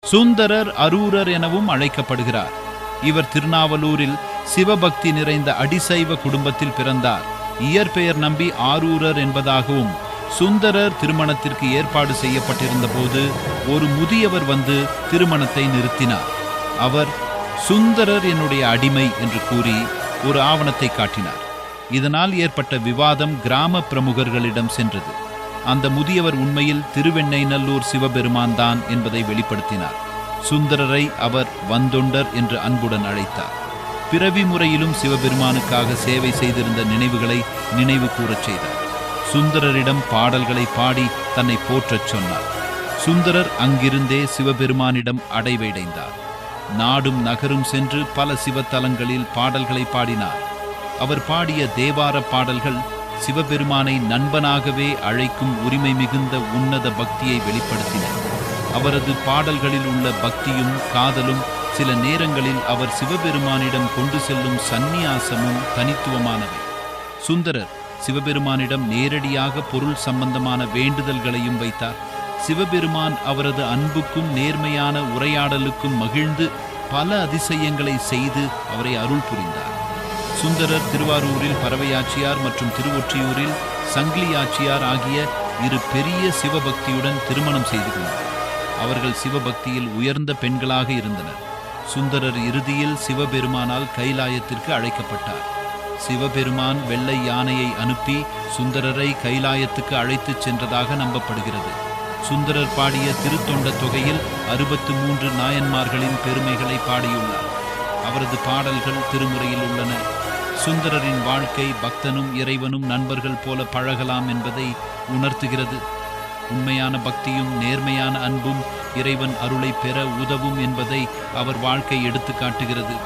சுந்தரர் அரூரர் எனவும் அழைக்கப்படுகிறார். இவர் திருநாவலூரில் சிவபக்தி நிறைந்த அடிசைவ குடும்பத்தில் பிறந்தார். இயற்பெயர் நம்பி ஆரூரர் என்பதாகவும், சுந்தரர் திருமணத்திற்கு ஏற்பாடு செய்யப்பட்டிருந்த போது ஒரு முதியவர் வந்து திருமணத்தை நிறுத்தினார். அவர் சுந்தரர் என்னுடைய அடிமை என்று கூறி ஒரு ஆவணத்தை காட்டினார். இதனால் ஏற்பட்ட விவாதம் கிராம பிரமுகர்களிடம் சென்றது. அந்த முதியவர் உண்மையில் திருவெண்ணைநல்லூர் சிவபெருமான் தான் என்பதை வெளிப்படுத்தினார். சுந்தரரை அவர் வந்தொண்டர் என்று அன்புடன் அழைத்தார். பிறவி முறையிலும் சிவபெருமானுக்காக சேவை செய்திருந்த நினைவுகளை நினைவு கூறச் செய்தார். சுந்தரரிடம் பாடல்களை பாடி தன்னை போற்றச் சொன்னார். சுந்தரர் அங்கிருந்தே சிவபெருமானிடம் அடைவைடைந்தார். நாடும் நகரும் சென்று பல சிவத்தலங்களில் பாடல்களை பாடினார். அவர் பாடிய தேவார பாடல்கள் சிவபெருமானை நண்பனாகவே அழைக்கும் உரிமை மிகுந்த உன்னத பக்தியை வெளிப்படுத்தின. அவரது பாடல்களில் உள்ள பக்தியும் காதலும் சில நேரங்களில் அவர் சிவபெருமானிடம் கொண்டு செல்லும் சந்நியாசமும் தனித்துவமானவை. சுந்தரர் சிவபெருமானிடம் நேரடியாக பொருள் சம்பந்தமான வேண்டுதல்களையும் வைத்தார். சிவபெருமான் அவரது அன்புக்கும் நேர்மையான உரையாடலுக்கும் மகிழ்ந்து பல அதிசயங்களை செய்து அவரை அருள் புரிந்தார். சுந்தரர் திருவாரூரில் பறவையாச்சியார் மற்றும் திருவொற்றியூரில் சங்கிலியாச்சியார் ஆகிய இரு பெரிய சிவபக்தியுடன் திருமணம் செய்து கொண்டார். அவர்கள் சிவபக்தியில் உயர்ந்த பெண்களாக இருந்தனர். சுந்தரர் இறுதியில் சிவபெருமானால் கைலாயத்திற்கு அழைக்கப்பட்டார். சிவபெருமான் வெள்ளை யானையை அனுப்பி சுந்தரரை கைலாயத்துக்கு அழைத்துச் சென்றதாக நம்பப்படுகிறது. சுந்தரர் பாடிய திருத்தொண்ட தொகையில் 63 நாயன்மார்களின் பெருமைகளை பாடியுள்ளார். அவரது பாடல்கள் திருமுறையில் உள்ளன. சுந்தரரின் வாழ்க்கை பக்தனும் இறைவனும் நண்பர்கள் போல பழகலாம் என்பதை உணர்த்துகிறது. உண்மையான பக்தியும் நேர்மையான அன்பும் இறைவன் அருளை பெற உதவும் என்பதை அவர் வாழ்க்கை எடுத்து காட்டுகிறது.